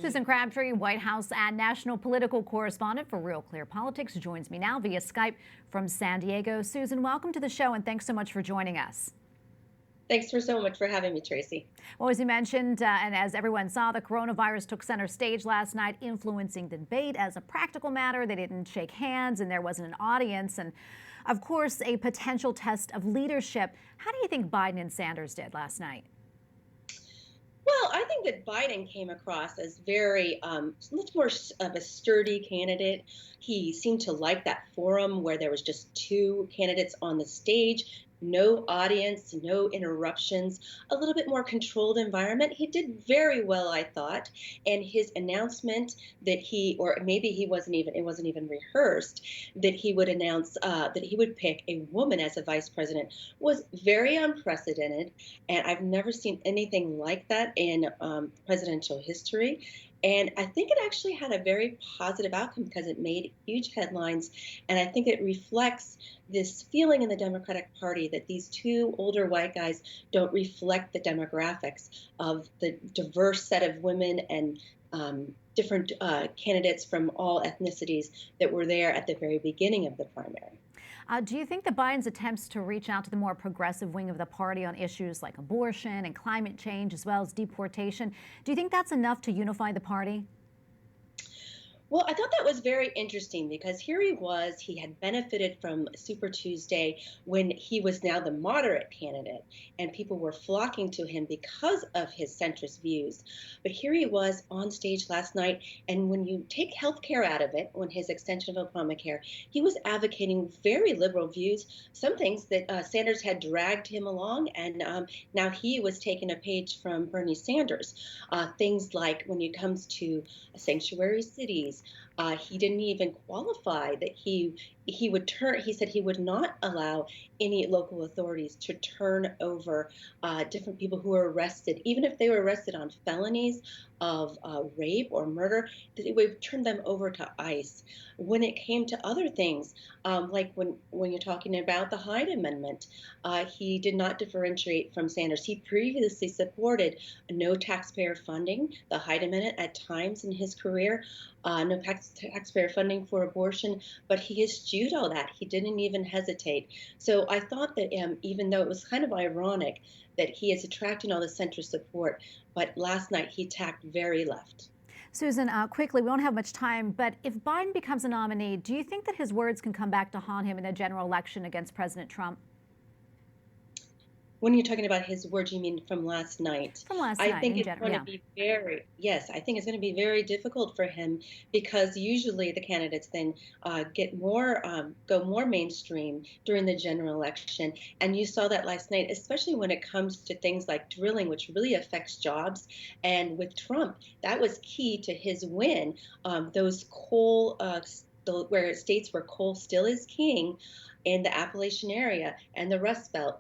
Susan Crabtree, White House and national political correspondent for Real Clear Politics, joins me now via Skype from San Diego. Susan, welcome to the show and thanks so much for joining us. Thanks so much for having me, Tracy. Well, as you mentioned, and as everyone saw, the coronavirus took center stage last night, influencing the debate. As a practical matter, they didn't shake hands and there wasn't an audience. And of course, a potential test of leadership. How do you think Biden and Sanders did last night? Well, I think that Biden came across as very much more of a sturdy candidate. He seemed to like that forum where there was just two candidates on the stage, no audience, no interruptions, a little bit more controlled environment. He did very well, I thought. And his announcement that or maybe it wasn't even rehearsed, that he would announce that he would pick a woman as a vice president was very unprecedented. And I've never seen anything like that in presidential history. And I think it actually had a very positive outcome because it made huge headlines. And I think it reflects this feeling in the Democratic Party that these two older white guys don't reflect the demographics of the diverse set of women and different candidates from all ethnicities that were there at the very beginning of the primary. Do you think that Biden's attempts to reach out to the more progressive wing of the party on issues like abortion and climate change, as well as deportation, do you think that's enough to unify the party? Well, I thought that was very interesting because here he had benefited from Super Tuesday when he was now the moderate candidate and people were flocking to him because of his centrist views. But here he was on stage last night, and when you take health care out of it, when his extension of Obamacare, he was advocating very liberal views, some things that Sanders had dragged him along, and now he was taking a page from Bernie Sanders. Things like when it comes to sanctuary cities, he didn't even qualify that he said he would not allow any local authorities to turn over different people who were arrested, even if they were arrested on felonies of rape or murder, that it would turn them over to ICE. When it came to other things, like when you're talking about the Hyde Amendment, he did not differentiate from Sanders. He previously supported no taxpayer funding, the Hyde Amendment at times in his career, no taxpayer funding for abortion, but he eschewed all that. He didn't even hesitate. So I thought that even though it was kind of ironic that he is attracting all the centrist support, but last night he tacked very left. Susan, quickly, we don't have much time, but if Biden becomes a nominee, do you think that his words can come back to haunt him in a general election against President Trump? When you're talking about his words, you mean from last night? From last I night, think it's going to be I think it's going to be very difficult for him because usually the candidates then go more mainstream during the general election. And you saw that last night, especially when it comes to things like drilling, which really affects jobs. And with Trump, that was key to his win. Those coal, where states where coal still is king, in the Appalachian area and the Rust Belt,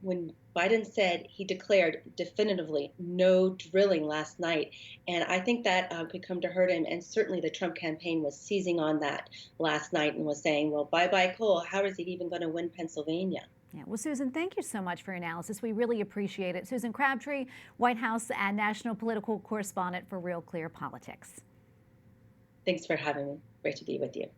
when Biden said he declared definitively no drilling last night. And I think that could come to hurt him. And certainly the Trump campaign was seizing on that last night and was saying, well, bye-bye coal. How is he even going to win Pennsylvania? Yeah. Well, Susan, thank you so much for your analysis. We really appreciate it. Susan Crabtree, White House and national political correspondent for Real Clear Politics. Thanks for having me. Great to be with you.